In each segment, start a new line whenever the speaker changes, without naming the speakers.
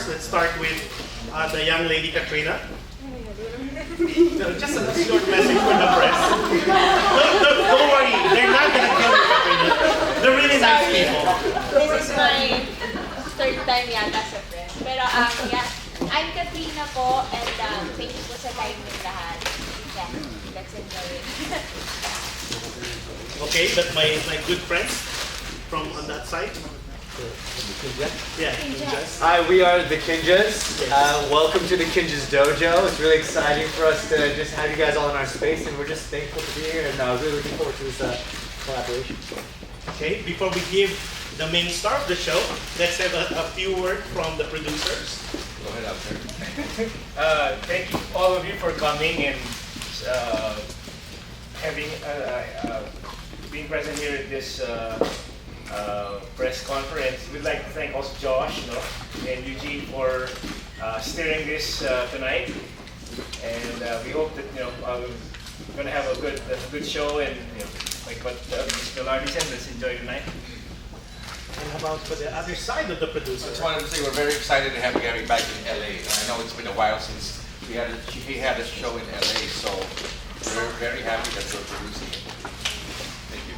let's start with the young lady Katrina. No, just a short message for the press. Don't worry, they're not gonna kill you, Katrina. They're really nice people.
This is my third time yata sa press. Pero yeah, I'm Katrina po, and thank you po sa time ng lahat. Yeah, let's enjoy it.
Okay, but my good friends from on that side. Yeah, Kinjaz.
Hi, we are the Kinjaz. Welcome to the Kinjaz Dojo. It's really exciting for us to just have you guys all in our space, and we're just thankful to be here, and really looking forward to this collaboration.
Okay, before we give the main star of the show, let's have a few words from the producers.
Go ahead, sir. Thank you, all of you, for coming and having being present here at this press conference. We'd like to thank also Josh, and Eugene for steering this tonight. And we hope that we're going to have a good show, and like what Ms. Velarde said, let's enjoy tonight.
And how about for the other side of the
I
producers?
just wanted to say we're very excited to have Gary back in LA. I know it's been a while since he had a show in LA, so we're very happy that we're producing it. Thank you.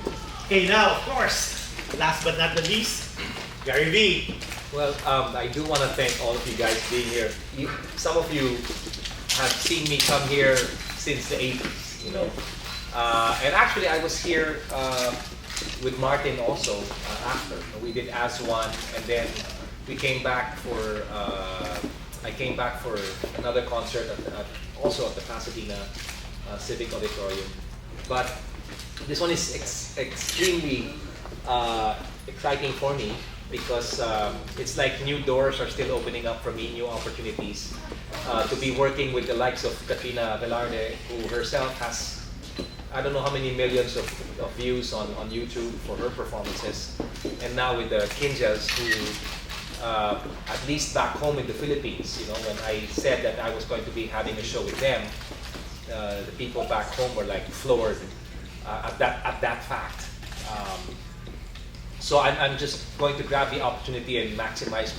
Okay, now of course, last but not the least, Gary V.
Well, I do want to thank all of you guys being here. Some of you have seen me come here since the 80s, and actually I was here with Martin also after. We did As One, and then we came back for, I came back for another concert also at the Pasadena Civic Auditorium. But this one is extremely exciting for me because it's like new doors are still opening up for me, new opportunities to be working with the likes of Katrina Verlarde, who herself has I don't know how many millions of views on YouTube for her performances, and now with the Kinjaz, who at least back home in the Philippines, when I said that I was going to be having a show with them, the people back home were like floored at that fact. So I'm just going to grab the opportunity and maximize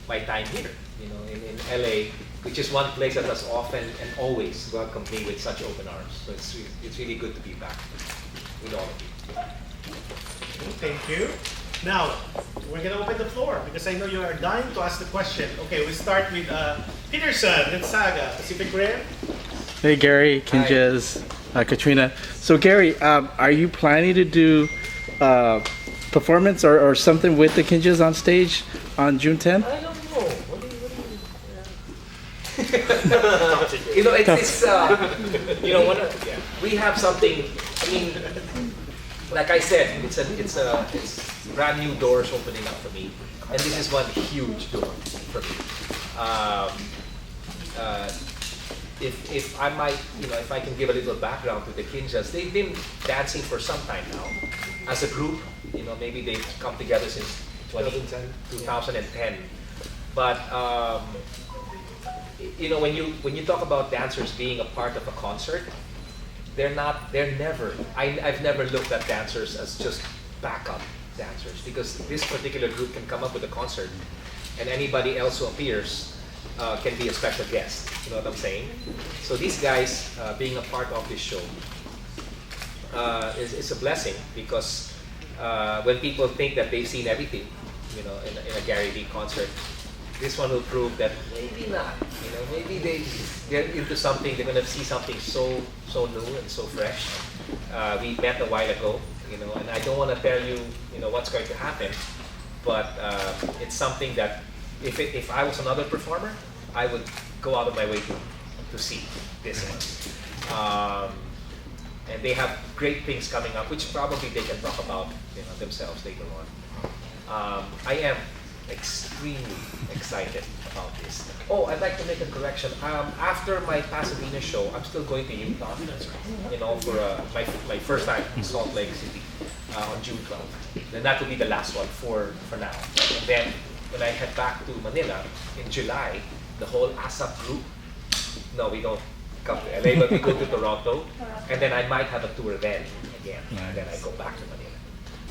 my time here, in LA, which is one place that has often and always welcomed me with such open arms. So it's really good to be back with all of you.
Thank you. Now, we're going to open the floor because I know you are dying to ask the question. Okay, we start with Peter Gonzaga, Pacific Rim.
Hey Gary, Kinjaz, Katrina. So Gary, are you planning to do performance or something with the Kinjaz on stage on June 10th?
I don't know. What do we have something. I mean, like I said, it's brand new doors opening up for me, and this is one huge door for me. If I might, if I can give a little background to the Kinjaz, they've been dancing for some time now as a group. Maybe they've come together since 2010. But when you talk about dancers being a part of a concert, I've never looked at dancers as just backup dancers, because this particular group can come up with a concert and anybody else who appears can be a special guest. You know what I'm saying? So these guys being a part of this show is a blessing, because when people think that they've seen everything, in a Gary Vee concert, this one will prove that maybe not. Maybe they get into something, they're gonna see something so new and so fresh. We met a while ago, and I don't want to tell you, what's going to happen, but it's something that if I was another performer, I would go out of my way to see this one. And they have great things coming up, which probably they can talk about themselves later on. I am extremely excited about this. Oh, I'd like to make a correction. After my Pasadena show, I'm still going to Utah, for my first time in Salt Lake City on June 12th. Then that will be the last one for now. And then when I head back to Manila in July, the whole ASAP group, no, we don't come to LA, but we go to Toronto, and then I might have a tour then again, and then I go back to Manila.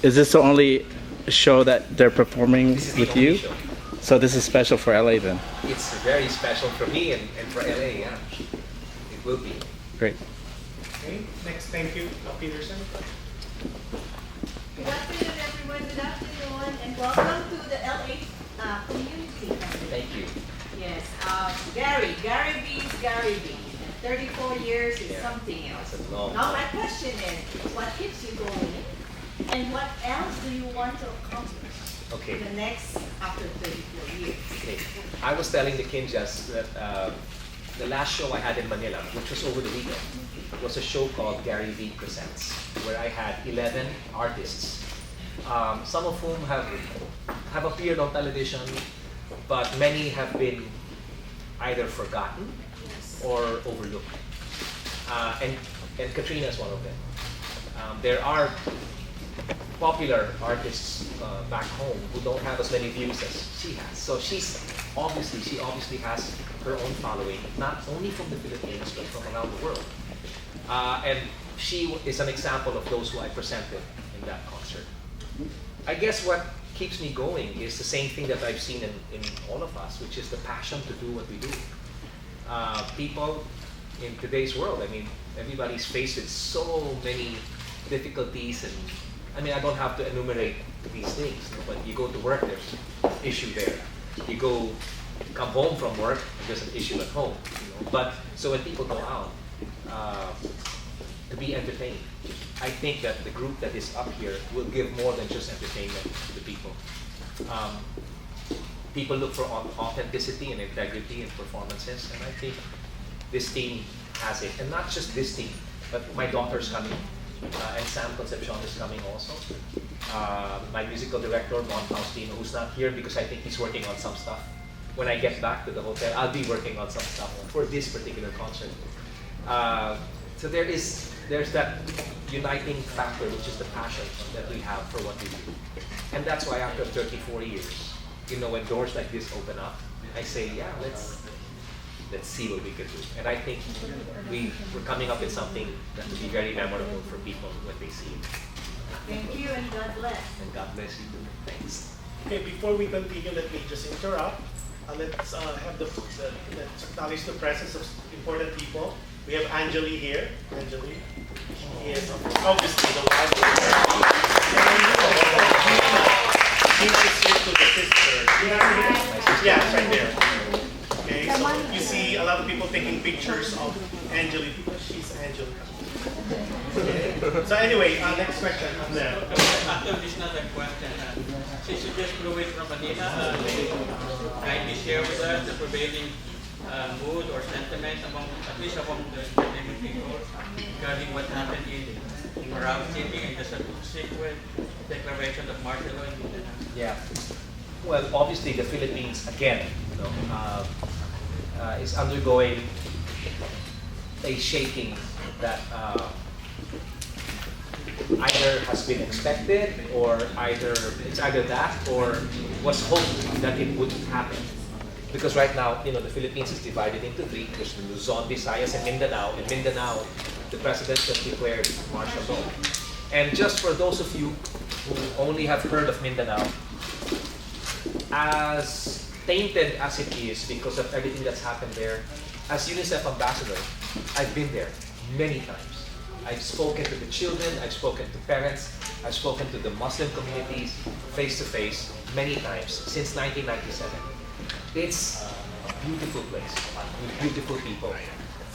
Is this the only show that they're performing
This is the
with
only
you?
show.
So this is special for LA then.
It's very special for me and for LA, yeah. It will be.
Great.
Okay, next, thank you, Peterson.
Good afternoon, everyone. Good afternoon, and welcome to the LA community.
Thank you.
Yes, Gary V's Gary V. 34 years is
Yeah,
something else.
that's a long
Now my
time.
question is, what keeps you going, and what else do you want to accomplish
Okay.
in the next after 34 years?
Okay. I was telling the Kinjaz that the last show I had in Manila, which was over the weekend, was a show called Gary V Presents, where I had 11 artists, some of whom have appeared on television, but many have been either forgotten or overlooked. And Katrina is one of them. There are popular artists back home who don't have as many views as she has. So she obviously has her own following, not only from the Philippines but from around the world. And she is an example of those who I presented in that concert. I guess what keeps me going is the same thing that I've seen in all of us, which is the passion to do what we do. People in today's world, I mean, everybody's faced with so many difficulties, and I mean, I don't have to enumerate these things, but you go to work, there's an issue there. You come home from work, there's an issue at home. But so when people go out to be entertained, I think that the group that is up here will give more than just entertainment to the people. People look for authenticity and integrity in performances, and I think this team has it. And not just this team, but my daughter's coming, and Sam Concepcion is coming also. My musical director, Mon Faustino, who's not here because I think he's working on some stuff. When I get back to the hotel, I'll be working on some stuff for this particular concert. So there's that uniting factor, which is the passion that we have for what we do. And that's why after 34 years, when doors like this open up, I say, yeah, let's see what we could do. And I think we're coming up with something that will be very memorable for people when they see it.
Thank you, and God bless.
And God bless you too. Thanks.
Okay, before we continue, let me just interrupt. Let's let's acknowledge the presence of important people. We have Anjali here. Anjali, she is obviously the wife of She is here to the sister. Yeah, it's right there. Okay, so you see a lot of people taking pictures of Anjali because she's Anjali. Okay. So anyway, next question.
After this another question, since you just flew in from Manila, kindly share with us the prevailing mood or sentiment at least among the entertainment people regarding what happened in Marab City and the subsequent declaration of martial law in Mindanao.
Yeah. Well, obviously the Philippines again, is undergoing a shaking that either has been expected, or it's either that or was hoped that it wouldn't happen. Because right now, the Philippines is divided into three. There's Luzon, Visayas, and Mindanao. In Mindanao, the president just declared martial law. And just for those of you who only have heard of Mindanao, as tainted as it is because of everything that's happened there, as UNICEF ambassador, I've been there many times. I've spoken to the children, I've spoken to parents, I've spoken to the Muslim communities face to face many times since 1997. It's a beautiful place with beautiful people.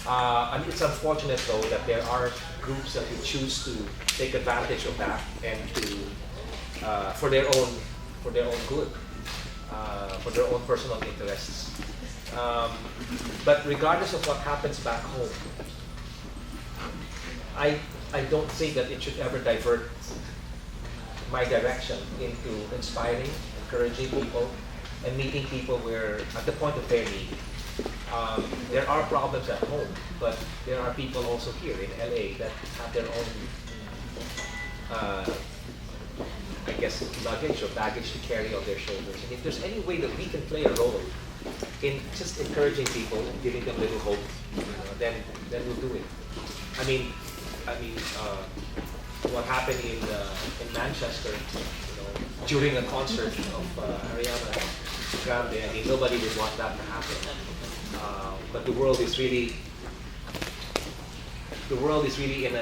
And it's unfortunate though that there are groups that would choose to take advantage of that and for their own good, for their own personal interests. But regardless of what happens back home, I don't think that it should ever divert my direction into inspiring, encouraging people, and meeting people where at the point of their need. There are problems at home, but there are people also here in LA that have their own, I guess, luggage or baggage to carry on their shoulders. And if there's any way that we can play a role in just encouraging people and giving them a little hope, then we'll do it. I mean, what happened in Manchester, during a concert of Ariana Grabe, I mean, nobody would want that to happen. But the world is really in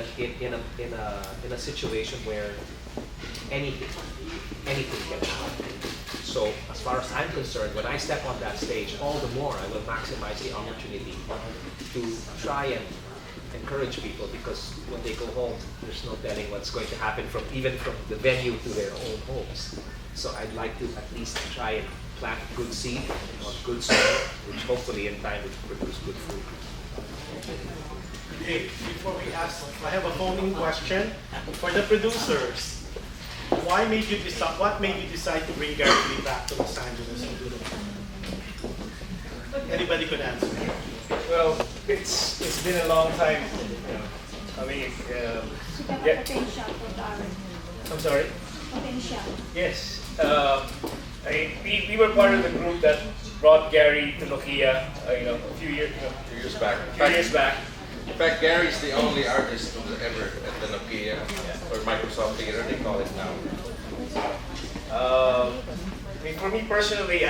a situation where anything can happen. So as far as I'm concerned, when I step on that stage, all the more I will maximize the opportunity to try and encourage people, because when they go home, there's no telling what's going to happen even from the venue to their own homes. So I'd like to at least try and plant good seed on good soil, which hopefully in time will produce good fruit.
Okay, before we ask, I have a phone-in question for the producers. What made you decide to bring Gary Lee back to Los Angeles and do the film? Anybody could answer.
Well, it's been a long time. I mean, yeah.
Potential for Darren.
I'm sorry.
Potential.
Yes. We were part of the group that brought Gary to Nokia. A few years
back. In fact, Gary's the only artist who's ever at the Nokia or Microsoft Theater, they call it now.
I mean, for me personally,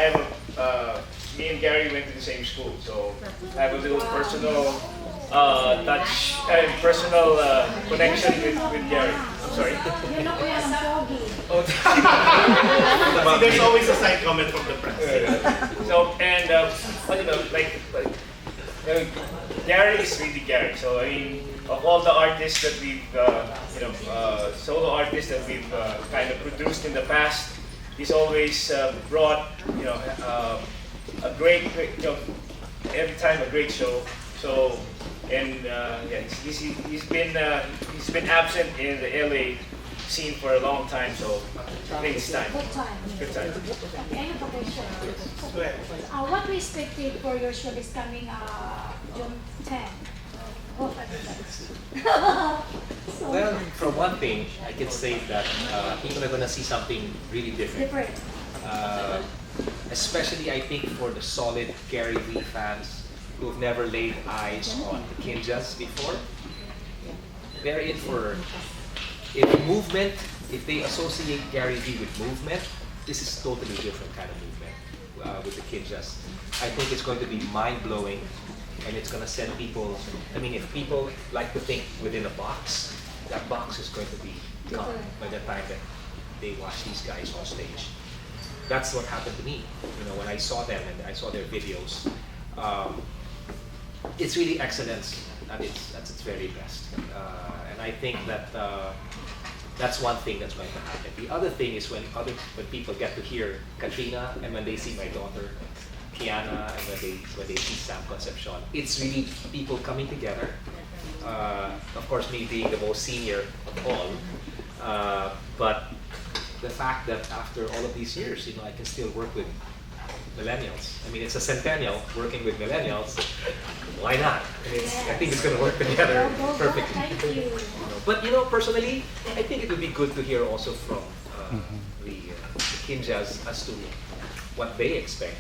me and Gary went to the same school, so I have a little personal personal connection with Gary. I'm sorry.
You're not wearing foggy.
See, there's always a side comment from the press.
So, and Gary is really Gary. So I mean, of all the artists that we've, solo artists that we've kind of produced in the past, he's always brought, a great, every time a great show. So, and he's been absent in the LA scene for a long time. So I think it's time.
Good time.
Good time.
Okay, I have a question.
Go ahead.
What we expected for your show is coming June 10.
Well, for one thing, I can say that people are going to see something really different. Especially, I think, for the solid Gary Vee fans who've never laid eyes on the Kinjaz before. They're in for movement. If they associate Gary Vee with movement, this is totally different kind of movement with the Kinjaz. I think it's going to be mind-blowing, and it's going to send people, I mean, if people like to think within a box, that box is going to be gone by the time that they watch these guys on stage. That's what happened to me. When I saw them and I saw their videos, it's really excellence at its very best. And I think that that's one thing that's going to happen. The other thing is when people get to hear Katrina, and when they see my daughter, Kiana, and when they see Sam Concepcion, it's really people coming together. Of course, me being the most senior of all, but the fact that after all of these years, I can still work with millennials. I mean, it's a centennial working with millennials. Why not? I think it's going to work together perfectly.
Thank you.
But personally, I think it would be good to hear also from the Kinjaz as to what they expect,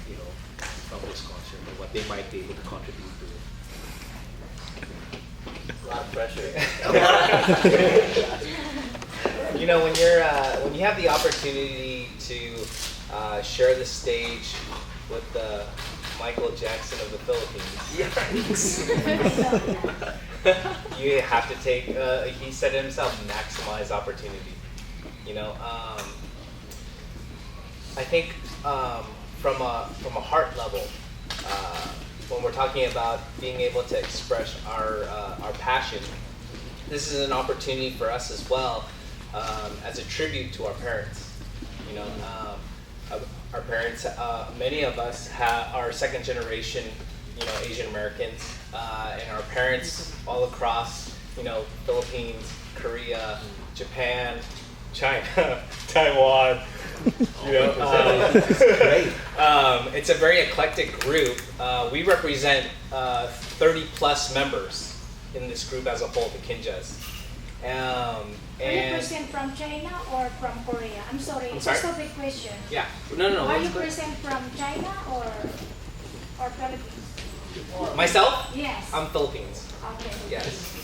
from this concert, and what they might be able to contribute to it.
A lot of pressure. When you have the opportunity to share the stage with the Michael Jackson of the Philippines, you have to take. He said it himself, maximize opportunity. I think from a heart level, when we're talking about being able to express our passion, this is an opportunity for us as well, as a tribute to our parents. Our parents, many of us are second generation, Asian Americans, and our parents all across, Philippines, Korea, Japan, China, Taiwan. It's a very eclectic group. We represent 30 plus members in this group as a whole, the Kinjaz.
Are you present from China or from Korea? I'm sorry, it's just a big question.
Yeah. No.
Are you present from China or Philippines?
Myself?
Yes.
I'm Philippines.
Okay.
Yes.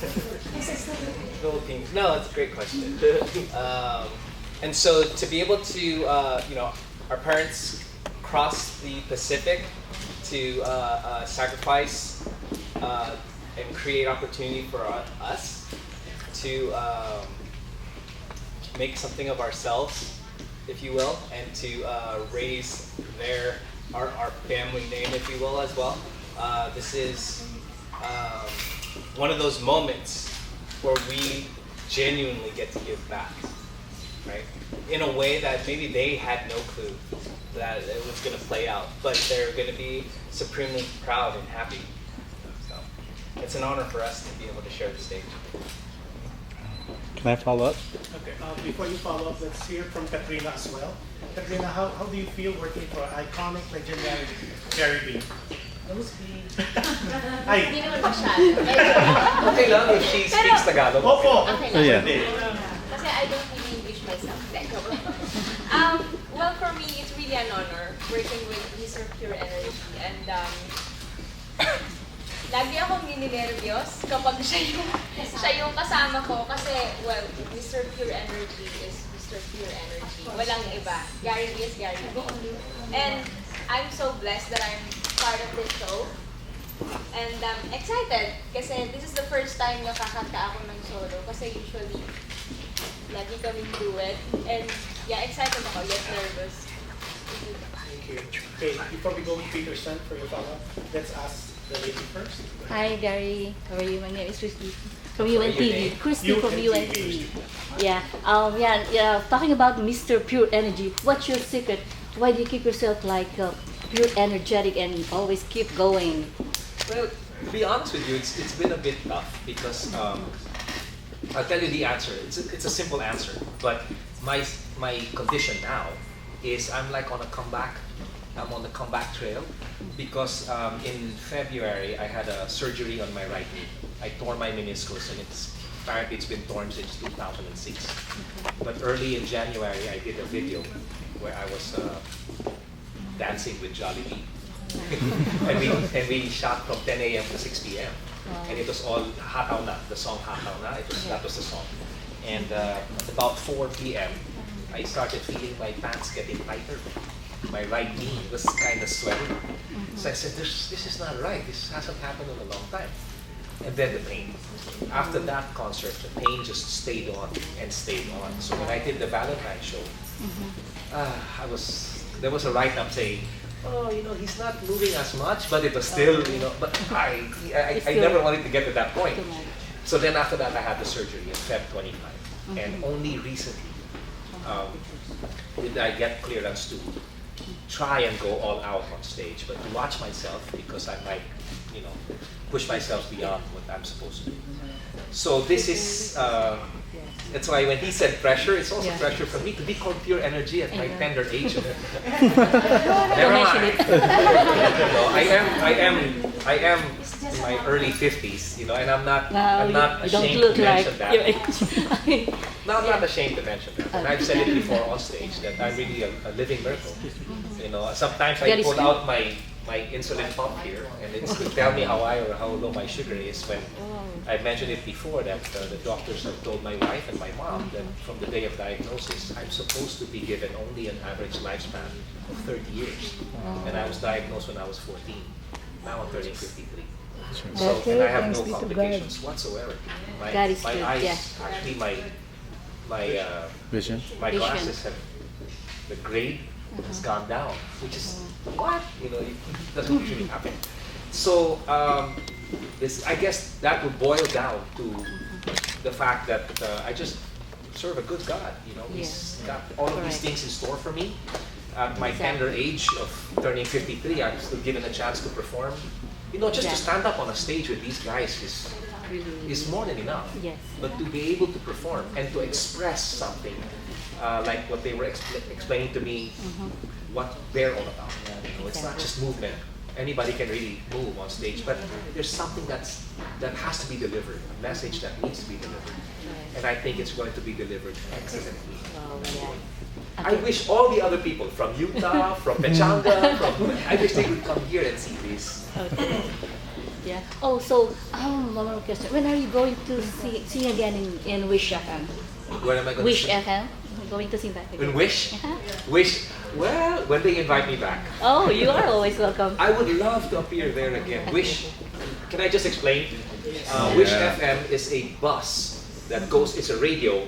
This is the
Philippines. No, it's a great question. And so to be able to, our parents across the Pacific to sacrifice and create opportunity for us to make something of ourselves, if you will, and to raise our family name, if you will, as well. This is one of those moments where we genuinely get to give back, right? In a way that maybe they had no clue that it was going to play out, but they're going to be supremely proud and happy. So it's an honor for us to be able to share the stage.
Can I follow up?
Okay, before you follow up, let's hear from Katrina as well. Katrina, how do you feel working for iconic, legendary Gary B? Ay,
Hindi naman masyado.
Okay lang if she speaks Tagalog.
opo.
Okay lang.
Yeah.
Pwede.
Kasi I don't really English myself. Well, for me, it's really an honor working with Mr. Pure Energy. And lagi akong nininervyos kapag siya yung kasama ko. Kasi, well, Mr. Pure Energy is Mr. Pure Energy. Walang iba. Gary B is Gary B. And I'm so blessed that I'm part of this show. And I'm excited kasi this is the first time nakakanta ako ng solo kasi usually lagi kaming duet. And yeah, excited ako, yet nervous.
Thank you. Okay, before we go with Peterson for your follow-up, let's ask the lady first.
Hi Gary, how are you? My name is Christy from
What are your
UNTV.
name?
Christy from UNTV. Yeah. Talking about Mr. Pure Energy, what's your secret? Why do you keep yourself like pure energetic and always keep going?
Well, to be honest with you, it's been a bit tough because I'll tell you the answer. It's a simple answer, but my condition now is I'm like on a comeback. I'm on the comeback trail because in February I had a surgery on my right knee. I tore my meniscus and apparently it's been torn since 2006. But early in January I did a video where I was dancing with Jollibee. and we shot from 10 a.m. to 6 p.m. And it was all Hataw Na, the song Hataw Na, that was the song. And at about 4 p.m. I started feeling my pants getting tighter. My right knee was kind of swelling. So I said, this is not right, this hasn't happened in a long time. And then the pain. After that concert, the pain just stayed on and stayed on. So when I did the Valentine show, there was a write-up saying, oh, he's not moving as much, but it was still, but I never wanted to get to that point. So then after that, I had the surgery in Feb 25. And only recently did I get clearance to try and go all out on stage, but to watch myself because I might, push myself beyond what I'm supposed to do. So this is, that's why when he said pressure, it's also pressure for me to be called pure energy at my tender age. Never mind. I am in my early 50s, and I'm not ashamed to mention that. No, I'm not ashamed to mention that. And I've said it before on stage that I'm really a living miracle. Sometimes I pull out my insulin pump here, and it's to tell me how high or how low my sugar is. When I mentioned it before that the doctors have told my wife and my mom that from the day of diagnosis, I'm supposed to be given only an average lifespan of 30 years. And I was diagnosed when I was 14. Now I'm turning 53. So, and I have no complications whatsoever. My eyes, actually my
Vision.
my glasses have, the grade has gone down, which is what? It doesn't usually happen. So I guess that would boil down to the fact that I just serve a good God. He's got all of these things in store for me. At my tender age of turning 53, I'm still given a chance to perform. Just to stand up on a stage with these guys is more than enough.
Yes.
But to be able to perform and to express something like what they were explaining to me, what they're all about. It's not just movement. Anybody can really move on stage, but there's something that has to be delivered, a message that needs to be delivered. And I think it's going to be delivered excellently. I wish all the other people from Utah, from Pechanga, I wish they would come here and see this.
Okay. Yeah. Oh, so one more question. When are you going to sing again in Wish FM?
Where am I going
Wish
to sing?
FM. going to sing back
In
again?
Wish?
Uh-huh.
Wish, well, when they invite me back.
Oh, you are always welcome.
I would love to appear there again. Wish, can I just explain? Wish FM is a bus that goes, it's a radio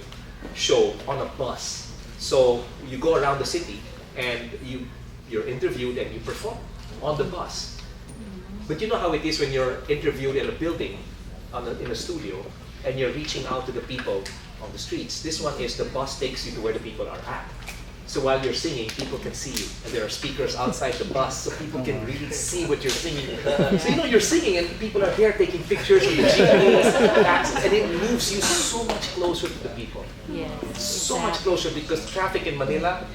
show on a bus. So you go around the city and you're interviewed and you perform on the bus. But you know how it is when you're interviewed in a building, in a studio, and you're reaching out to the people on the streets. This one is the bus takes you to where the people are at. So while you're singing, people can see you. And there are speakers outside the bus, so people can really see what you're singing. So you know, you're singing and people are there taking pictures of the jeepneys, taxis, and it moves you so much closer to the people.
Yes.
So much closer because traffic in Manila,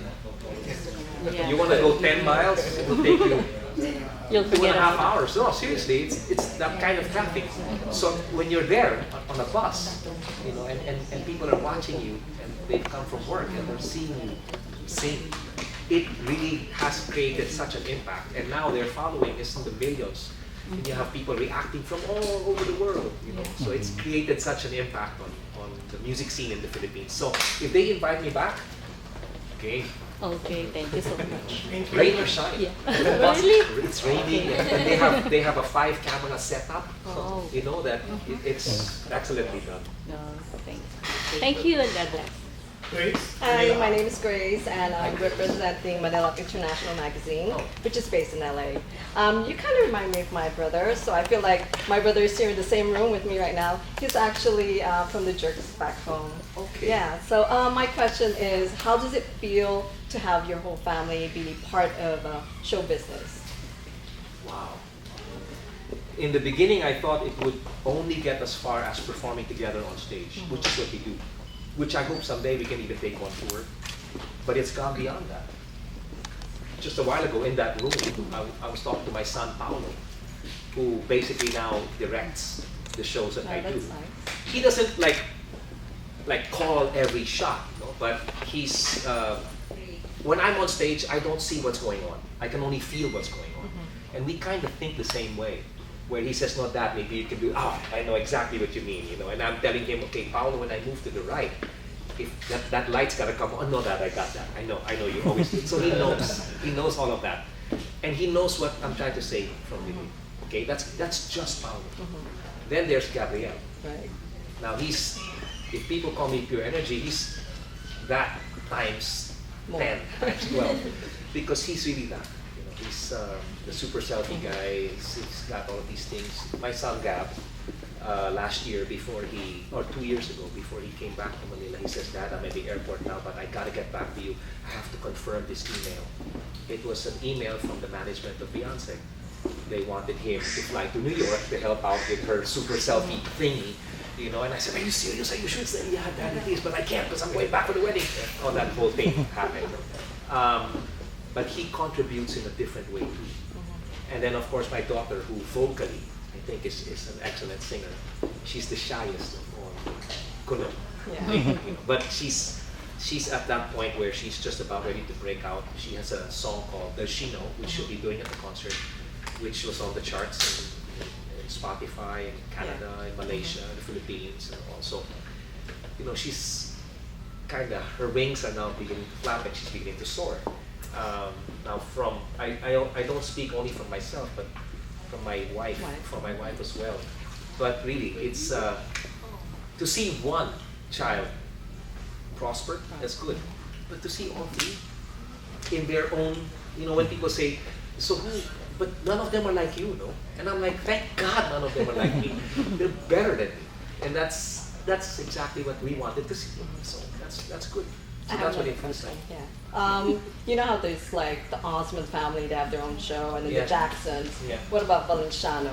Yeah.
you want to go 10 miles, it will take you
You'll
2.5
forget about
hours. No, seriously, it's that kind of traffic. So when you're there on a bus, you know, and people are watching you, and they've come from work and they're seeing you sing, it really has created such an impact. And now their following is in the millions. And you have people reacting from all over the world, you know. So it's created such an impact on the music scene in the Philippines. So if they invite me back, okay.
Okay, thank you so much.
Rain or shine.
Yeah.
The bus,
Really?
it's raining,
Okay.
and they have a 5-camera setup.
Oh.
You know that it's excellently done.
No, thanks. Thank you and God bless.
Grace?
Hi, my name is Grace, and I'm representing Manila International Magazine, which is based in LA. You kind of remind me of my brother, so I feel like my brother is here in the same room with me right now. He's actually from the Jerks back home.
Okay.
Yeah, so my question is, how does it feel to have your whole family be part of show business?
Wow. In the beginning, I thought it would only get as far as performing together on stage, which is what we do. Which I hope someday we can even take one tour. But it's gone beyond that. Just a while ago in that room, I was talking to my son, Paolo, who basically now directs the shows that I do.
That's nice.
He doesn't like call every shot, you know, but he's, when I'm on stage, I don't see what's going on. I can only feel what's going on. And we kind of think the same way. Where he says, no, Dad, maybe you can do, I know exactly what you mean, you know. And I'm telling him, okay, Paolo, when I move to the right, if that light's gotta come on, no, Dad, I got that. I know you always do. So he knows all of that. And he knows what I'm trying to say from the beginning. Okay, that's just Paolo. Then there's Gabriel.
Right.
Now if people call me pure energy, he's that times
More.
10, times 12. Because he's really that. He's the super selfie guy. He's got all of these things. My son Gab, last year or 2 years ago, before he came back to Manila, he says, Dad, I'm at the airport now, but I gotta get back to you. I have to confirm this email. It was an email from the management of Beyonce. They wanted him to fly to New York to help out with her super selfie thingy. You know, and I said, are you serious? Are you sure? He said, yeah, Dad, it is, but I can't because I'm going back for the wedding. Oh, that whole thing happened. But he contributes in a different way too. And then of course my daughter, who vocally I think is an excellent singer. She's the shyest of all. Kuno.
Yeah.
You know, but she's at that point where she's just about ready to break out. She has a song called Does She Know, which she'll be doing at the concert, which was on the charts in Spotify, in Canada, in Malaysia, the Philippines, and also, you know, she's kind of, her wings are now beginning to flap and she's beginning to soar. Now I don't speak only from myself, but from my wife, as well. But really, it's to see one child prosper, that's good. But to see all three in their own, you know, when people say, so who, but none of them are like you, no? And I'm like, thank God none of them are like me. They're better than me. And that's exactly what we wanted to see. So that's good. So that's what it feels like.
Yeah. You know how there's like the Osmond family, they have their own show, and then
Yeah.
the Jacksons.
Yeah.
What about Valenciano?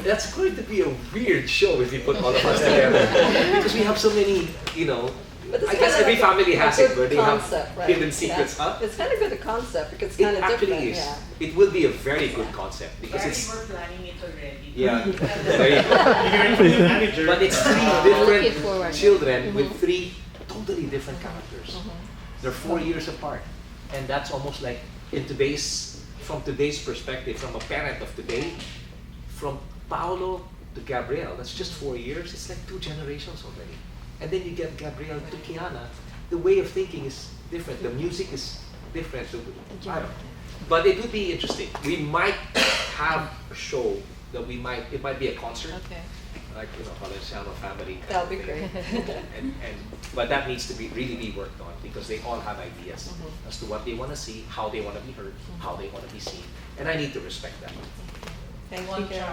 That's going to be a weird show if you put all of us together. Because we have so many, you know,
But it's
I guess
kinda
every
like
family
a
has
good
it where they
concept,
have
right?
hidden secrets,
Yeah.
huh?
It's kind of good a concept because it's
It
kind of
actually
different.
is.
Yeah.
It will be a very good concept because it's.
We're planning it already.
Yeah, there you go.
You're from the manager.
But it's three
Looking
different
forward.
children with three totally different characters. They're 4 years apart, and that's almost like from today's perspective, from a parent of today, from Paolo to Gabriel. That's just 4 years. It's like 2 generations already. and then you get Gabriel to Kiana, the way of thinking is different. The music is different. I don't know. But it would be interesting. We might have a show that it might be a concert.
Okay.
Like, Valenciano family.
That'll be great.
But that needs to really be worked on because they all have ideas as to what they want to see, how they want to be heard, how they want to be seen. And I need to respect that.
Thank you.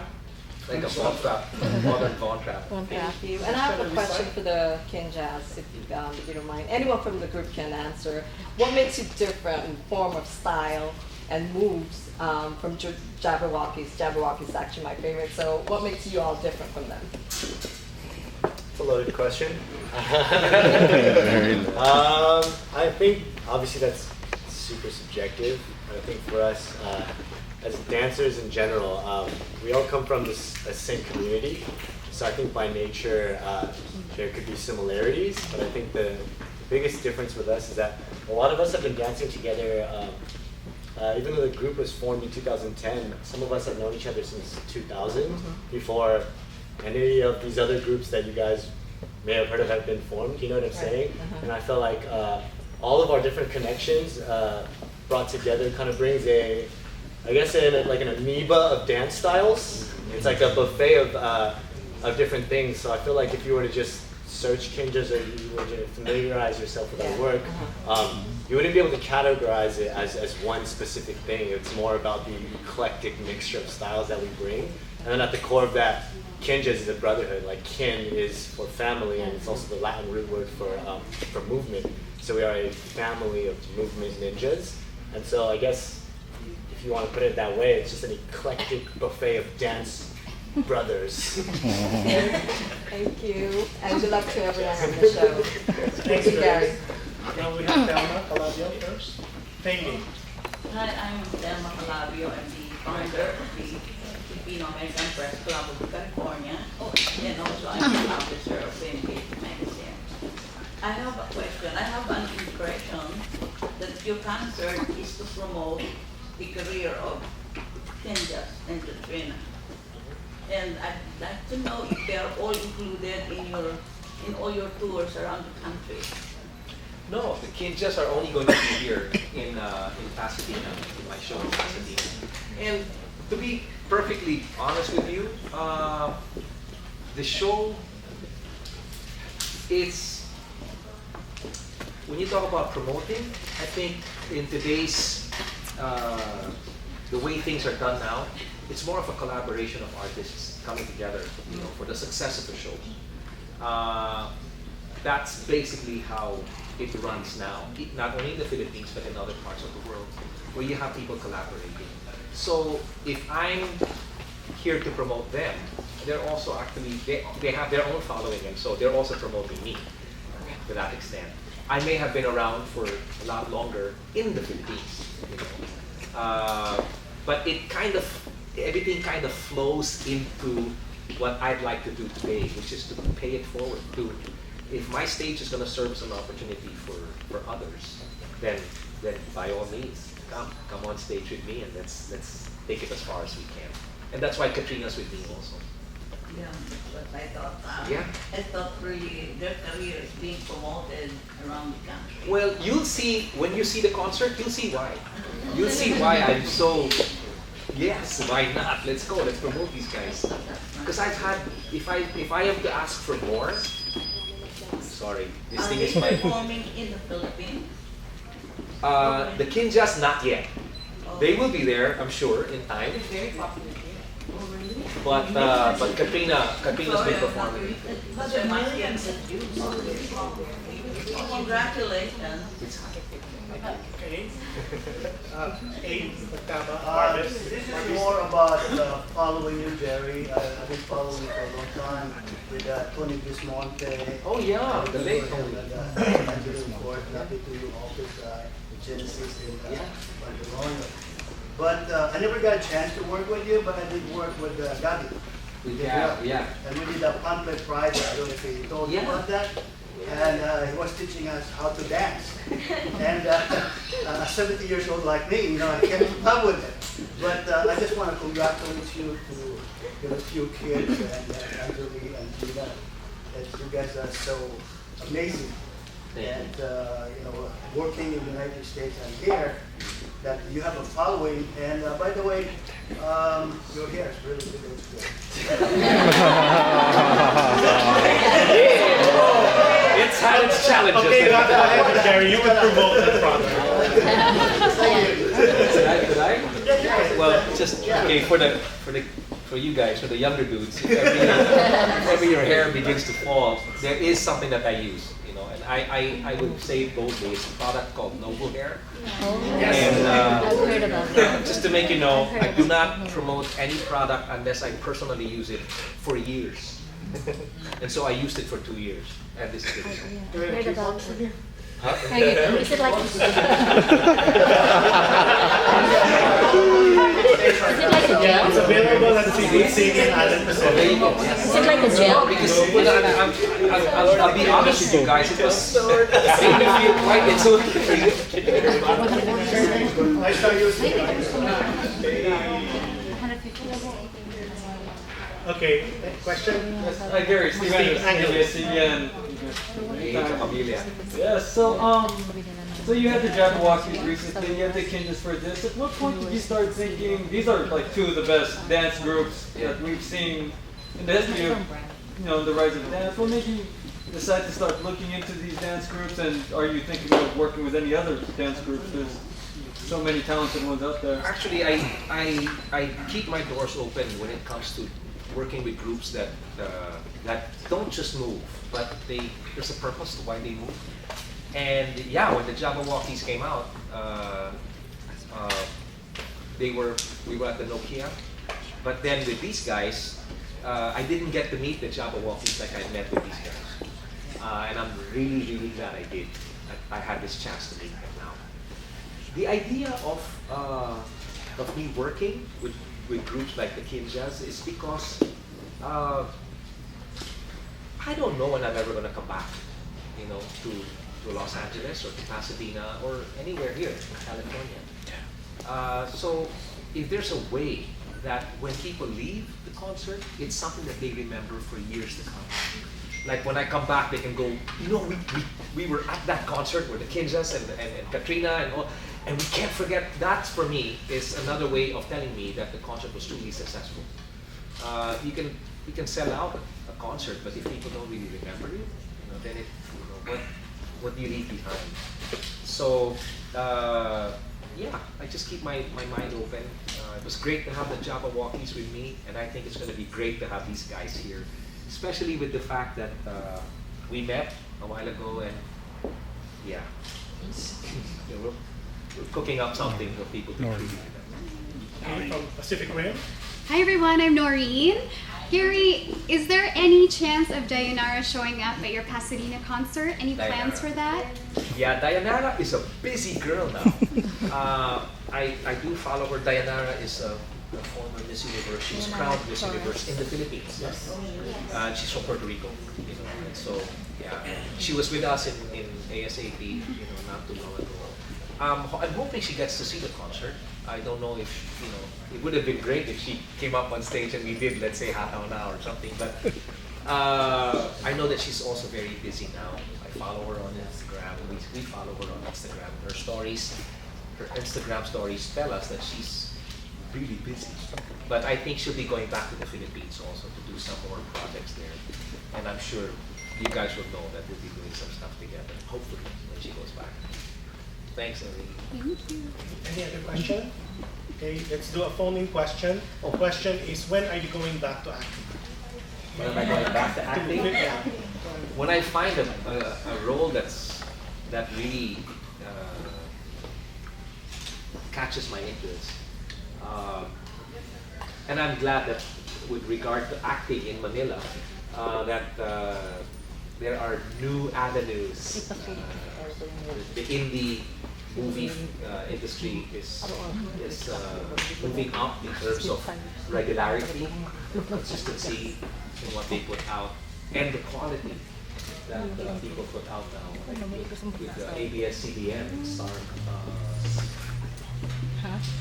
Like a Von Trap, modern Von Trap.
Thank you. And I have a question for the Kinjaz, if you don't mind. Anyone from the group can answer. What makes you different in form of style and moves from Jabberwockies? Jabberwockies is actually my favorite. So what makes you all different from them?
It's a loaded question. I think obviously that's super subjective. I think for us, as dancers in general, we all come from the same community. So I think by nature, there could be similarities, but I think the biggest difference with us is that a lot of us have been dancing together, even though the group was formed in 2010, some of us have known each other since 2000, before any of these other groups that you guys may have heard of have been formed, you know what I'm saying? And I felt like all of our different connections brought together kind of brings like an amoeba of dance styles. It's like a buffet of different things. So I feel like if you were to just search Kinjaz or you were to familiarize yourself with our work, you wouldn't be able to categorize it as one specific thing. It's more about the eclectic mixture of styles that we bring. And then at the core of that, Kinjaz is a brotherhood. Like kin is for family, and it's also the Latin root word for movement. So we are a family of movement ninjas. And so I guess if you want to put it that way, it's just an eclectic buffet of dance brothers.
Thank you. And good luck to everyone on the show. Thank you, Gary.
Now we have Thelma Calabio first. Thank you.
Hi, I'm Thelma Calabio. I'm the founder of the Filipino American Press Club of California. And also I'm the publisher of Benefit Magazine. I have a question. I have an impression that your concert is to promote the career of Kinjaz and Katrina. And I'd like to know if they are all included in all your tours around the country.
No, the Kinjaz are only going to be here in Pasadena, in my show in Pasadena. And to be perfectly honest with you, the show is, when you talk about promoting, I think in today's, the way things are done now, it's more of a collaboration of artists coming together, for the success of the show. That's basically how it runs now, not only in the Philippines, but in other parts of the world, where you have people collaborating. So if I'm here to promote them, they're also actually, they have their own following, and so they're also promoting me to that extent. I may have been around for a lot longer in the Philippines, but everything kind of flows into what I'd like to do today, which is to pay it forward. If my stage is going to serve as an opportunity for others, then by all means, come on stage with me, and let's take it as far as we can. And that's why Katrina's with me also.
Yeah, but I thought,
Yeah.
I thought really their career is being promoted around the country.
Well, you'll see, when you see the concert, you'll see why. You'll see why I'm so, yes, why not? Let's go, let's promote these guys. Because I've had, if I have to ask for more, sorry, this thing is my...
performing in the Philippines?
The Kinjaz, not yet. They will be there, I'm sure, in time. But Katrina's been performing.
Congratulations.
This is more about following you, Jerry. I've been following you for a long time with Tony Bismonte.
Oh yeah, the late Tony.
Nothing to you, office, Genesis in Barcelona. But I never got a chance to work with you, but I did work with Gabi.
Yeah.
And we did a pamphlet Friday. I don't know if he told you about that. And he was teaching us how to dance. And 70 years old like me, I can't keep up with it. But I just want to congratulate you to your few kids and Anjali and Gina. that you guys are so amazing. And working in the United States and here, that you have a following. And by the way, your hair is really good.
It's had its challenges.
Okay, go ahead, Gary. You would promote the product.
Could I? Well, just okay for you guys, for the younger dudes. If every your hair begins to fall, there is something that I use, and I would say boldly, it's a product called Noble Hair.
Yes.
And
I've heard about that.
just to make you know, I do not promote any product unless I personally use it for years. And so I used it for 2 years, and this is the result.
Heard about it.
Huh?
Is it like a gel?
It's available at CBC in Allen Pacific.
Is it like a gel?
Because I'll be honest with you guys, it was made me feel quite
I start using it.
Okay, question?
Hi Gary, Steven, CBN. Yeah, so you had the Jabberwockies recently, you had the Kinjaz for this. At what point did you start thinking, these are like two of the best dance groups that we've seen in the history of, the rise of dance. What made you decide to start looking into these dance groups, and are you thinking of working with any other dance groups? There's so many talented ones out there.
Actually, I keep my doors open when it comes to working with groups that don't just move, but there's a purpose to why they move. And yeah, when the Jabberwockies came out, we were at the Nokia. But then with these guys, I didn't get to meet the Jabberwockies like I met with these guys. And I'm really, really glad I did. I had this chance to meet them now. The idea of me working with groups like the Kinjaz is because I don't know when I'm ever going to come back, to Los Angeles or to Pasadena or anywhere here in California. So if there's a way that when people leave the concert, it's something that they remember for years to come. Like when I come back, they can go, we were at that concert with the Kinjaz and Katrina and all, and we can't forget. That for me is another way of telling me that the concert was truly successful. You can sell out a concert, but if people don't really remember you, then what do you leave behind? So yeah, I just keep my mind open. It was great to have the Jabberwockies with me, and I think it's going to be great to have these guys here, especially with the fact that we met a while ago, and yeah, we're cooking up something for people to really
From Pacific Rim.
Hi everyone, I'm Noreen. Gary, is there any chance of Dayanara showing up at your Pasadena concert? Any plans for that?
Yeah, Dayanara is a busy girl now. I do follow her. Dayanara is a former Miss Universe. She was crowned Miss Universe in the Philippines. Yes. She's from Puerto Rico, and so yeah, she was with us in ASAP, not too long ago. I'm hoping she gets to see the concert. I don't know if, it would have been great if she came up on stage and we did, let's say, half an hour or something, but I know that she's also very busy now. I follow her on Instagram. We follow her on Instagram. Her Instagram stories tell us that she's really busy. But I think she'll be going back to the Philippines also to do some more projects there. And I'm sure you guys will know that we'll be doing some stuff together, hopefully, when she goes back. Thanks, Noreen.
Thank you.
Any other question? Okay, let's do a phone-in question. The question is, when are you going back to acting?
When am I going back to acting?
Yeah.
When I find a role that really catches my interest. And I'm glad that with regard to acting in Manila, that there are new avenues. The indie movie industry is moving up in terms of regularity, consistency in what they put out, and the quality that people put out now. Like with ABS-CBN,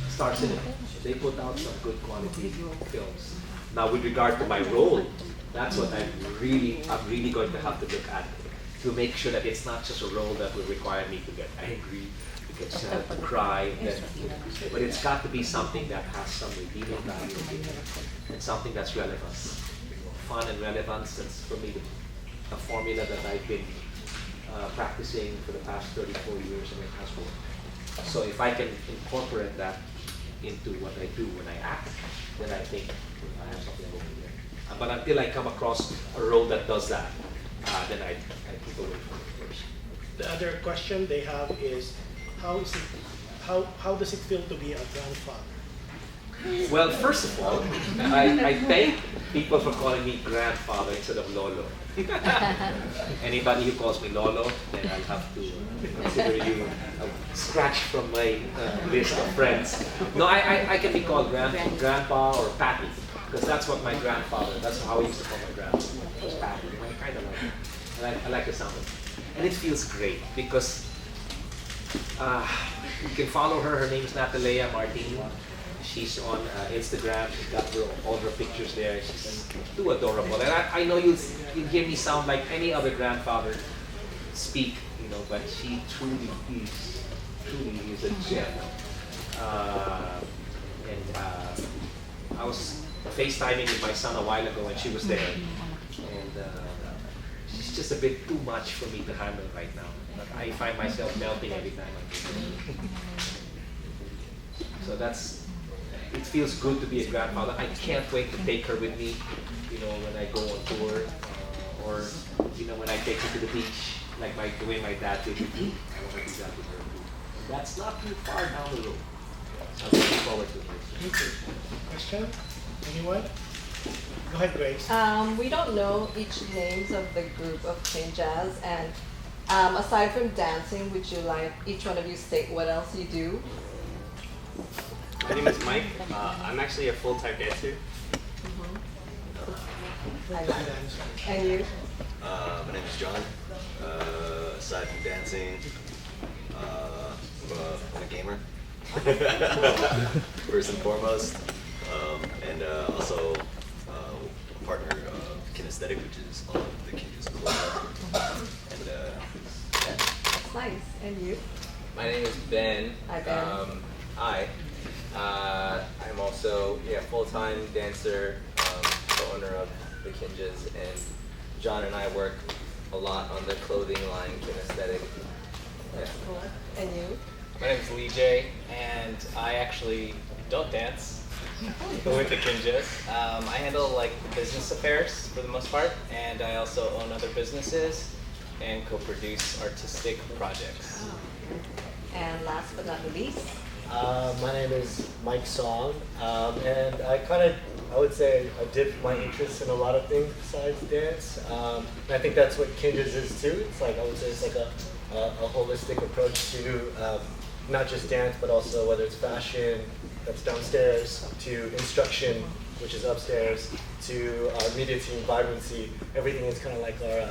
Star Cinema, they put out some good quality films. Now, with regard to my role That's what I'm really going to have to look at to make sure that it's not just a role that will require me to get angry, to get sad, to cry, but it's got to be something that has some redeeming value and something that's relevant. Fun and relevance, that's for me a formula that I've been practicing for the past 34 years and it has worked. So if I can incorporate that into what I do when I act, then I think I have something going there. But until I come across a role that does that, then I keep away from it first.
The other question they have is, how does it feel to be a grandfather?
Well, first of all, I thank people for calling me grandfather instead of lolo. Anybody who calls me lolo, then I'll have to consider you scratch from my list of friends. No, I can be called grandpa or Patty, because that's what my grandfather, that's how I used to call my grandfather, was Patty. I kind of like it. And I like the sound of it. And it feels great because you can follow her. Her name is Natalea Martin. She's on Instagram. She's got all her pictures there. She's too adorable. And I know you'll hear me sound like any other grandfather speak, you know, but she truly is a gem. I was FaceTiming with my son a while ago and she was there. And she's just a bit too much for me to handle right now. But I find myself melting every time I'm with her. So it feels good to be a grandfather. I can't wait to take her with me, you know, when I go on tour, or you know, when I take her to the beach, like the way my dad did with me. I want to do that with her too. That's not too far down the road. I'm looking forward to it.
Question? Anyone? Go ahead, Grace.
We don't know each names of the group of Kinjaz, and aside from dancing, would you like each one of you state what else you do?
My name is Mike. I'm actually a full-time dancer.
And you?
My name is John. Aside from dancing, I'm a gamer, first and foremost, and also a partner of Kinesthetic, which is on the Kinjaz Dojo. And yeah.
That's nice. And you?
My name is Ben.
Hi, Ben.
I'm also full-time dancer, owner of the Kinjaz, and John and I work a lot on the clothing line, Kinesthetic.
That's cool. And you?
My name is Lee J, and I actually don't dance with the Kinjaz. I handle like business affairs for the most part, and I also own other businesses and co-produce artistic projects.
And last but not the least?
My name is Mike Song, and I would say I dip my interest in a lot of things besides dance. And I think that's what Kinjaz is too. It's like, I would say it's like a holistic approach to not just dance, but also whether it's fashion, that's downstairs, to instruction, which is upstairs, to our media team, vibrancy. Everything is kind of like our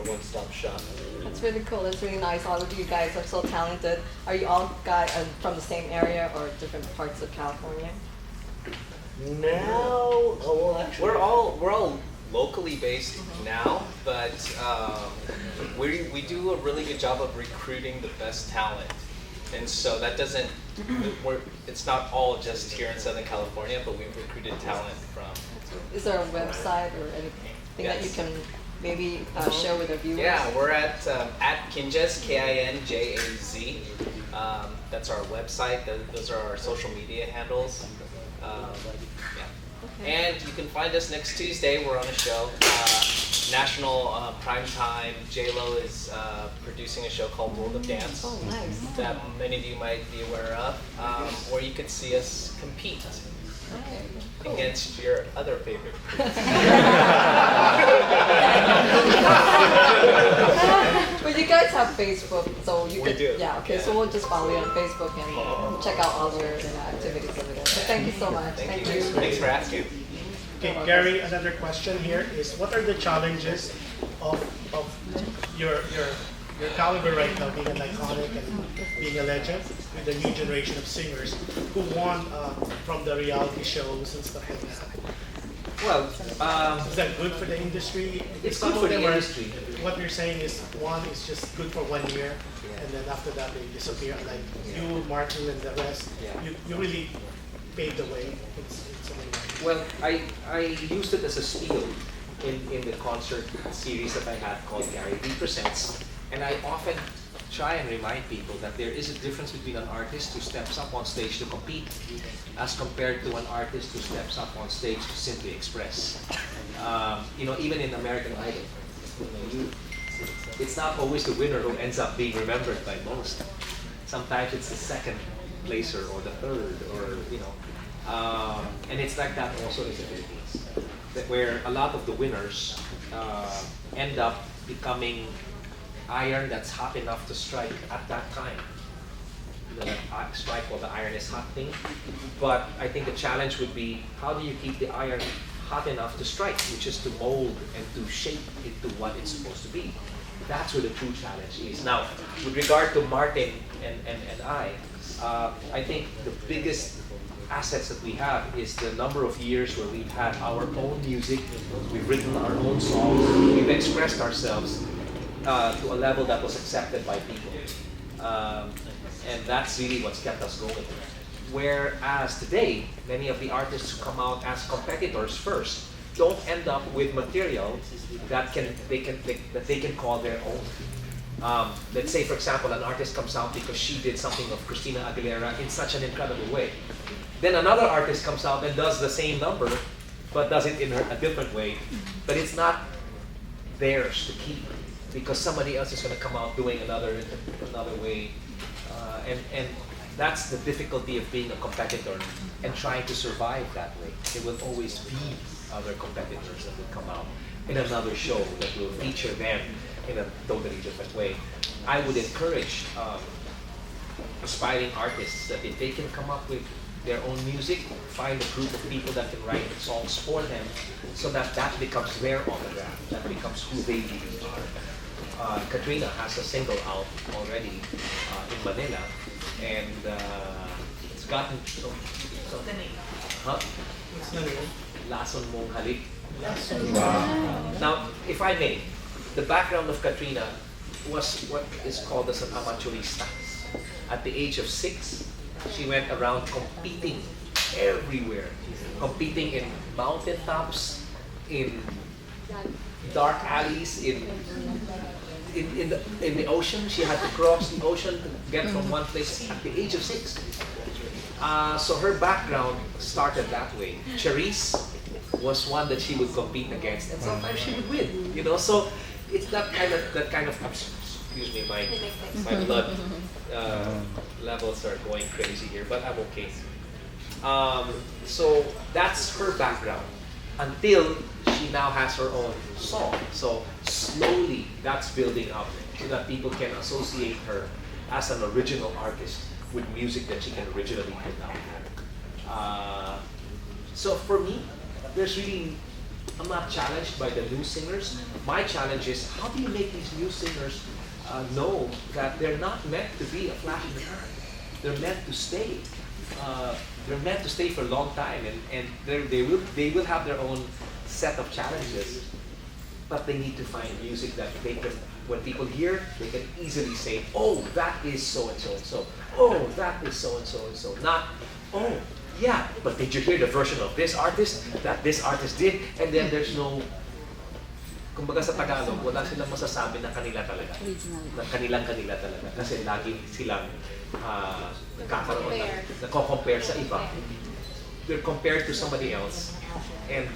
one-stop shop.
That's really cool. That's really nice. All of you guys are so talented. Are you all guys from the same area or different parts of California?
Now, actually,
we're all locally based now, but we do a really good job of recruiting the best talent, and so that doesn't. It's not all just here in Southern California, but we've recruited talent from.
Is there a website or anything that you can maybe share with our viewers?
Yeah, we're at Kinjaz, Kinjaz. That's our website. Those are our social media handles. And you can find us next Tuesday. We're on a show, national prime time. J-Lo is producing a show called World of Dance.
Oh, nice.
That many of you might be aware of, where you could see us compete against your other favorite.
Well, you guys have Facebook, so you
We
can.
do.
Yeah. Okay. So we'll just follow you on Facebook and check out all their activities over there. So thank you so much. Thank you.
Thanks for asking.
Okay, Gary, another question here is, what are the challenges of your caliber right now, being an iconic and being a legend, with the new generation of singers who won from the reality shows and stuff like that?
Well,
is that good for the industry?
It's
Some
good
of
for the
them are-
industry.
What you're saying is one is just good for 1 year, and then after that they disappear. Like you, Martin, and the rest, you really paved the way. It's amazing.
Well, I used it as a steal in the concert series that I had called Gary V Presents, and I often try and remind people that there is a difference between an artist who steps up on stage to compete as compared to an artist who steps up on stage to simply express. Even in American Idol, it's not always the winner who ends up being remembered by most. Sometimes it's the second placer or the third, and it's like that also in the Philippines, where a lot of the winners end up becoming iron that's hot enough to strike at that time. The strike while the iron is hot thing. But I think the challenge would be, how do you keep the iron hot enough to strike, which is to mold and to shape it to what it's supposed to be. That's where the true challenge is. Now, with regard to Martin and I think the biggest assets that we have is the number of years where we've had our own music, we've written our own songs, we've expressed ourselves to a level that was accepted by people. And that's really what's kept us going. Whereas today, many of the artists who come out as competitors first don't end up with material that they can call their own. Let's say, for example, an artist comes out because she did something of Christina Aguilera in such an incredible way. Then another artist comes out and does the same number, but does it in a different way. But it's not theirs to keep, because somebody else is going to come out doing another way. And that's the difficulty of being a competitor and trying to survive that way. There will always be other competitors that will come out in another show that will feature them in a totally different way. I would encourage aspiring artists that if they can come up with their own music, find a group of people that can write songs for them, so that becomes their autograph, that becomes who they really are. Katrina has a single out already in Manila, and it's gotten some Lason Mong Halik. Now, if I may, the background of Katrina was what is called as an amateurista. At the age of 6, she went around competing everywhere, competing in mountaintops, in dark alleys, in the ocean. She had to cross the ocean to get from one place at the age of 6. So her background started that way. Charisse was one that she would compete against, and sometimes she would win. So it's that kind of. Excuse me, my blood levels are going crazy here, but I'm okay. So that's her background until she now has her own song. So slowly that's building up so that people can associate her as an original artist with music that she can originally put out. So for me, I'm not challenged by the new singers. My challenge is, how do you make these new singers know that they're not meant to be a flash in the pan? They're meant to stay. They're meant to stay for a long time, and they will have their own set of challenges, but they need to find music that they can, when people hear, they can easily say, oh, that is so and so and so. Oh, that is so and so and so. Not, oh, yeah, but did you hear the version of this artist that this artist did? And then there's no, kumbaga sa Tagalog, wala silang masasabi na kanila talaga. Na kanilang-kanila talaga. Kasi lagi silang nako-compare sa iba. They're compared to somebody else. And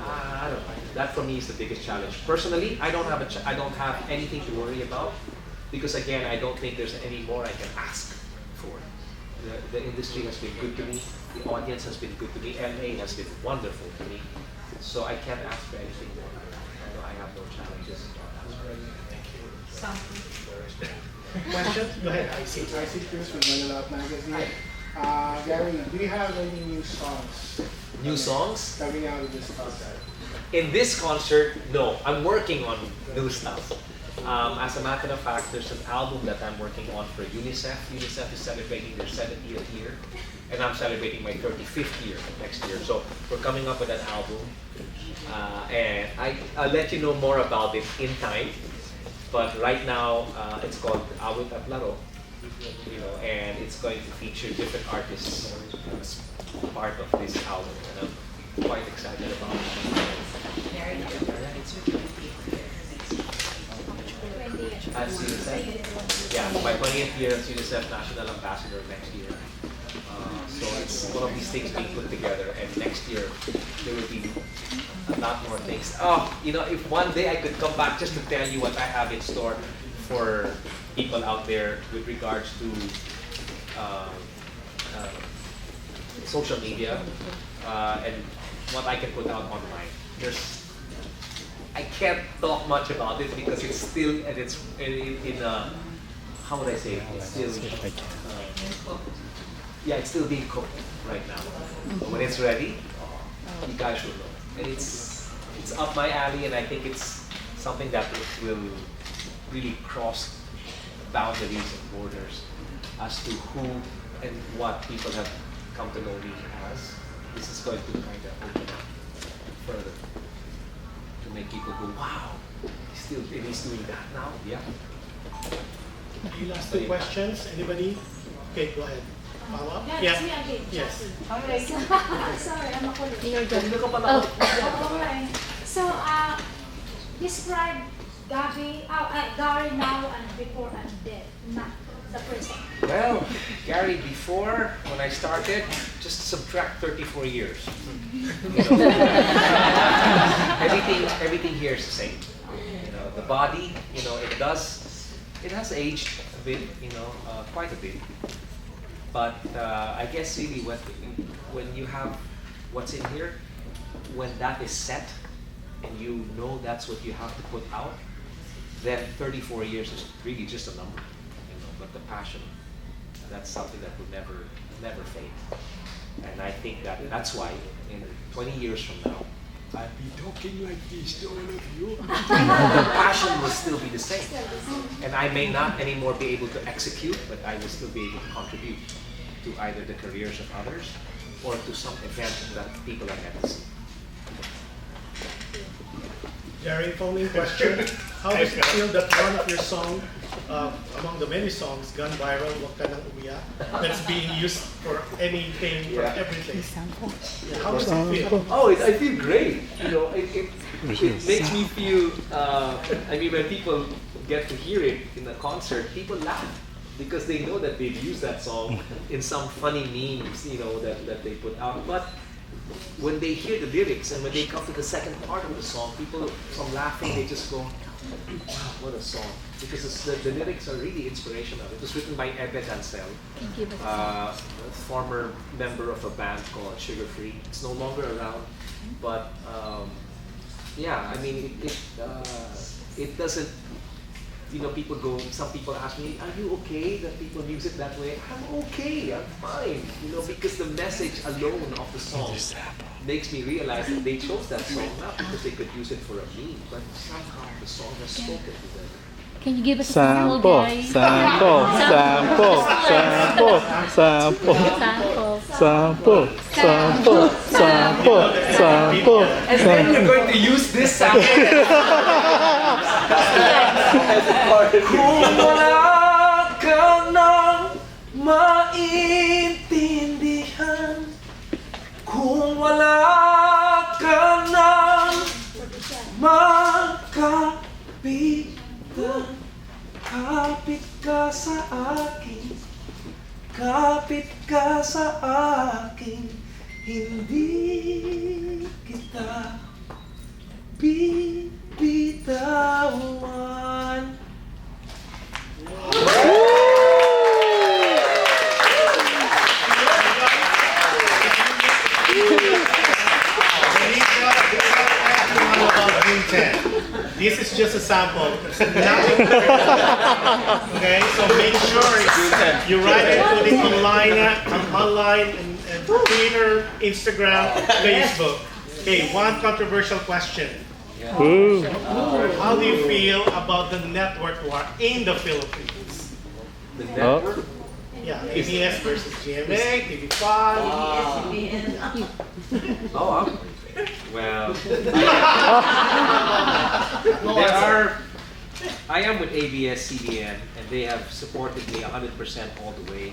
I don't know. That for me is the biggest challenge. Personally, I don't have anything to worry about, because again, I don't think there's any more I can ask for. The industry has been good to me. The audience has been good to me. LA has been wonderful to me. So I can't ask for anything more. I have no challenges.
Question? Go ahead. I see Chris with Manila Magazine. Gary, do you have any new songs?
New songs?
Coming out of this concert?
In this concert, no. I'm working on new stuff. As a matter of fact, there's an album that I'm working on for UNICEF. UNICEF is celebrating their 70th year, and I'm celebrating my 35th year next year. So we're coming up with an album. And I'll let you know more about it in time. But right now, it's called Awit at Laro, and it's going to feature different artists as part of this album, and I'm quite excited about it. At UNICEF? Yeah, my 20th year as UNICEF National Ambassador next year. So it's one of these things being put together, and next year there will be a lot more things. If one day I could come back just to tell you what I have in store for people out there with regards to social media and what I can put out online. I can't talk much about it because it's still, and it's in how would I say it? It's still, it's still being cooked right now. But when it's ready, you guys will know. And it's up my alley, and I think it's something that will really cross boundaries and borders as to who and what people have come to know me as. This is going to kind of open up further to make people go, wow, he's doing that now? Yeah.
Okay, last two questions. Anybody? Okay, go ahead. Follow up?
Yeah, it's me again.
Yes.
Okay. Sorry, I'm a colleague. Okay. So, describe Gary now and before and then, not the present.
Well, Gary, before, when I started, just subtract 34 years. Everything here is the same. The body, it has aged a bit, quite a bit. But I guess really when you have what's in here, when that is set, and you know that's what you have to put out, then 34 years is really just a number. But the passion, that's something that will never fade. And I think that's why in 20 years from now, I'll be talking like this to all of you. The passion will still be the same. And I may not anymore be able to execute, but I will still be able to contribute to either the careers of others or to some event that people are meant to see.
Jerry, following question. How does it feel that one of your songs, among the many songs, gone viral, Wag Ka Nang Umiyak, that's being used for anything, for everything? Yeah, how does it feel?
I feel great. It makes me feel, when people get to hear it in a concert, people laugh because they know that they've used that song in some funny memes, that they put out. But when they hear the lyrics and when they come to the second part of the song, people from laughing, they just go, wow, what a song. Because the lyrics are really inspirational. It was written by Ebe Dancel, a former member of a band called Sugar Free. It's no longer around, but it doesn't, some people ask me, are you okay that people use it that way? I'm okay, I'm fine, because the message alone of the song makes me realize that they chose that song not because they could use it for a meme, but somehow the song has spoken to them.
Can you give us a sample, Gary?
Sample.
And then you're going to use this sample as a part of Kung wala ka nang maintindihan, kung wala ka nang makapitan, kapit ka sa akin, hindi kita bibitawan.
This is just a sample. Okay, so make sure you write it, put it online and Twitter, Instagram, Facebook. Okay, one controversial question. How do you feel about the network war in the Philippines?
The network?
Yeah, ABS versus GMA, TV5.
Well, I am with ABS-CBN, and they have supported me 100% all the way.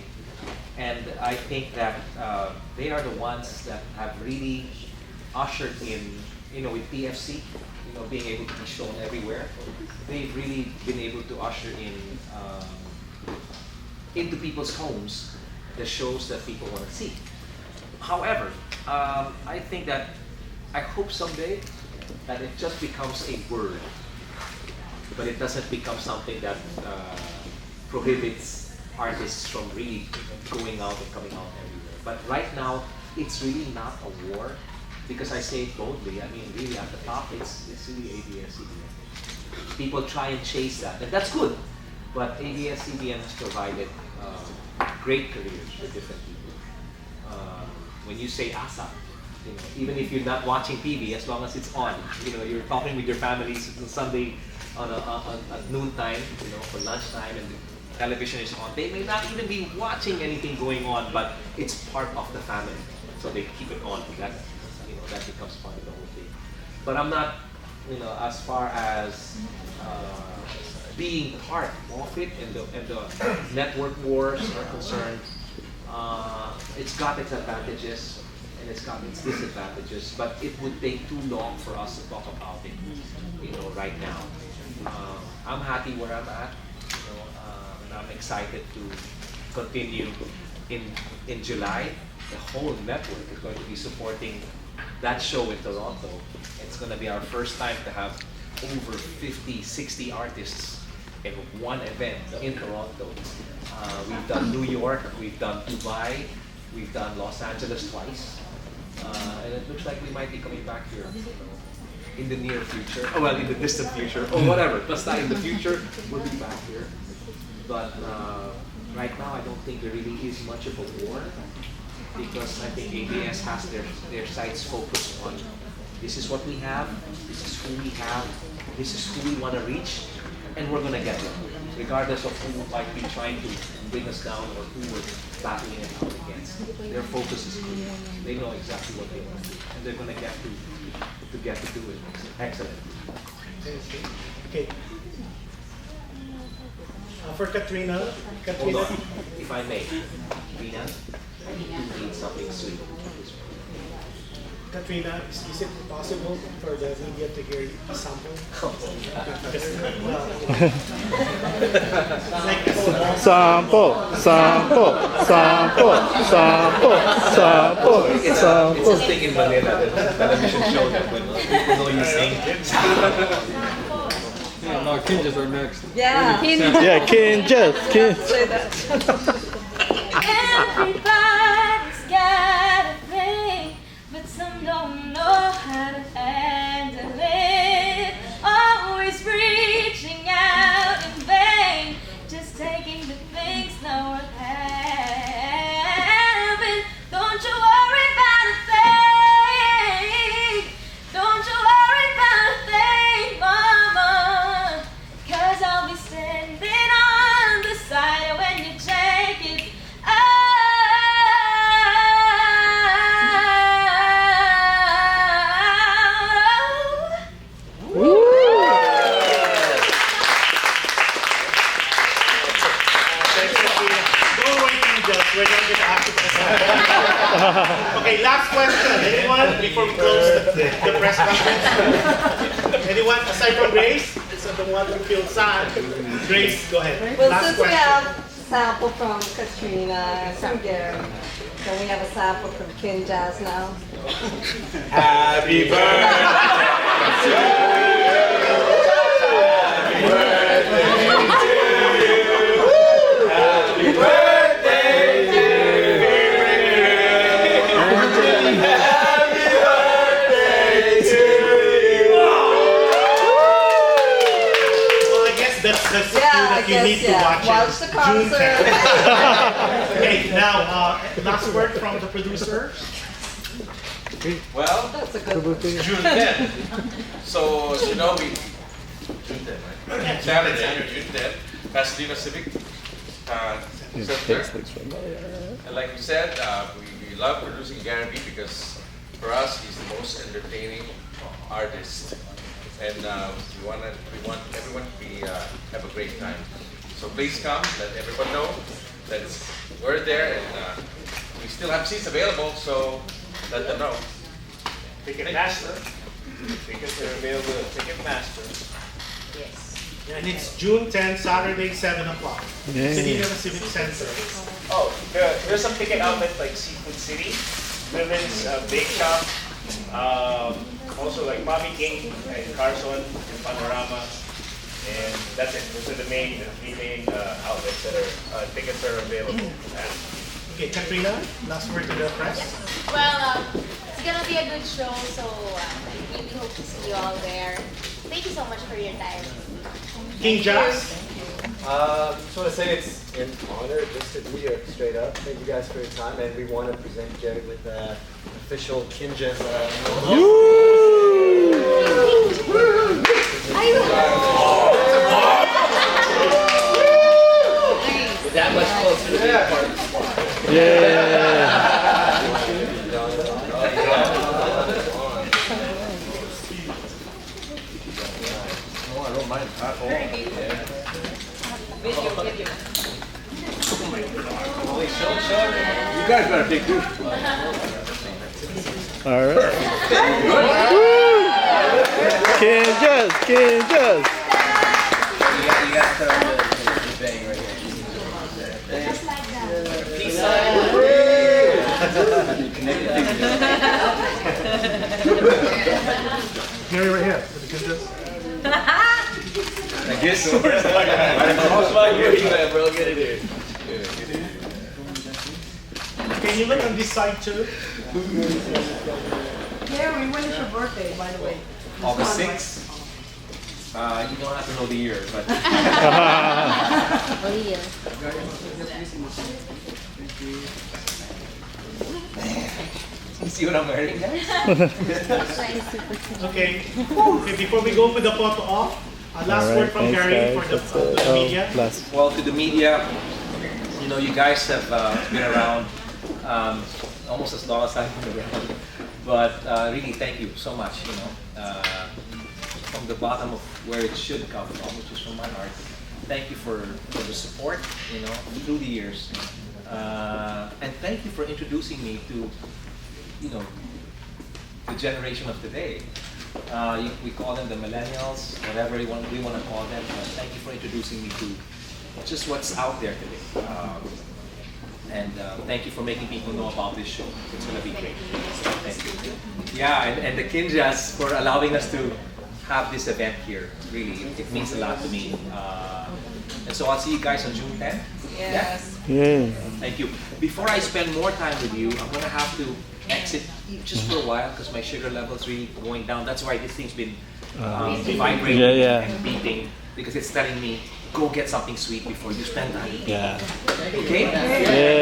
And I think that they are the ones that have really ushered in, with PFC, being able to be shown everywhere. They've really been able to usher in into people's homes the shows that people want to see. However, I think that I hope someday that it just becomes a word, but it doesn't become something that prohibits artists from really going out and coming out everywhere. But right now, it's really not a war, because I say it boldly. I mean, really at the top, it's really ABS-CBN. People try and chase that, and that's good. But ABS-CBN has provided great careers for different people. When you say ASAP, even if you're not watching TV, as long as it's on, you're talking with your families on Sunday at noontime, for lunchtime, and the television is on. They may not even be watching anything going on, but it's part of the family, so they keep it on. That becomes part of the whole thing. But I'm not, as far as being part of it and the network wars are concerned. It's got its advantages and it's got its disadvantages, but it would take too long for us to talk about it, right now. I'm happy where I'm at, and I'm excited to continue in July. The whole network is going to be supporting that show in Toronto. It's going to be our first time to have over 50, 60 artists in one event in Toronto. We've done New York, we've done Dubai, we've done Los Angeles twice, and it looks like we might be coming back here in the near future, in the distant future, or whatever. Basta in the future, we'll be back here. But right now, I don't think there really is much of a war, because I think ABS has their sights focused on this is what we have, this is who we have, this is who we want to reach, and we're going to get them, regardless of who might be trying to bring us down or who we're battling it out against. Their focus is clear. They know exactly what they want to do, and they're going to get to do it. Excellent.
Okay. For Katrina.
Hold on, if I may. Katrina, you need something sweet.
Katrina, is it possible for the media to hear a sample?
Sample.
It's a thing in Manila, the television show that when people know you sing.
Yeah, no, Kinjaz are next.
Yeah.
Yeah, Kinjaz.
Say that.
Everybody's got a thing, but some don't know how to handle it. Always reaching out in vain, just taking the things no one having. Don't you worry about a thing. Don't you worry about a thing, mama. 'Cause I'll be standing on the side when you take it out.
We're going to get after this. Okay, last question. Anyone before we close the press conference? Anyone aside from Grace? So the one who feels sad. Grace, go ahead.
Well,
last
since
question.
we have a sample from Katrina and from Gary, then we have a sample from Kinjaz now.
Happy birthday to you. Happy birthday to you. Happy birthday, dear. Happy birthday to you.
Well, I guess that's the cue that you need to watch
Watch the
June
concert.
10th. Okay, now last word from the producer.
Well,
That's a good one.
June 10th. So, as you know, June 10th, right? Saturday, June 10th, Pasadena Civic Center. And like we said, we love producing Gary because For us, he's the most entertaining artist, and we want everyone to have a great time. So please come, let everyone know that we're there, and we still have seats available. So let them know.
Ticketmaster. Tickets are available at Ticketmaster.
Yes.
And it's June 10, Saturday, 7 o'clock.
Yeah.
City Civic Center.
Oh, there's some ticket outlets like Seafood City, Women's Bake Shop, also like Bobby King and Carson and Panorama, and that's it. Those are the three main outlets that are tickets are available at.
Okay, Katrina, last word to the press.
Well, it's gonna be a good show, so I really hope to see you all there. Thank you so much for your time.
Kinjaz?
Just want to say it's an honor just to be here straight up. Thank you guys for your time, and we want to present Jerry with the official Kinjaz.
That much closer to being part of the squad.
Oh, I don't mind at all. You guys got a big group.
All right. Kinjaz.
You got to throw the bang right here.
Just like that.
Peace sign.
Gary, right here. With the Kinjaz.
I guess so. We're all good at it.
Can you look on this side too?
Gary, when is your birthday, by the way?
August 6th. You don't have to know the year, but. You see what I'm wearing, guys?
Okay. Before we go with the photo off, last word from Gary for the media.
Well, to the media, you know, you guys have been around almost as long as I've been around. But really, thank you so much, you know, from the bottom of where it should come from, which is from my heart. Thank you for the support, you know, through the years. And thank you for introducing me to, you know, the generation of today. We call them the millennials, whatever we want to call them. But thank you for introducing me to just what's out there today. And thank you for making people know about this show. It's going to be great. Thank you. Yeah, and the Kinjaz for allowing us to have this event here. Really, it means a lot to me. And so I'll see you guys on June 10th.
Yes.
Yeah.
Thank you. Before I spend more time with you, I'm going to have to exit just for a while because my sugar level's really going down. That's why this thing's been vibrating and beating because it's telling me, go get something sweet before you spend time.
Yeah.
Okay?
Yeah.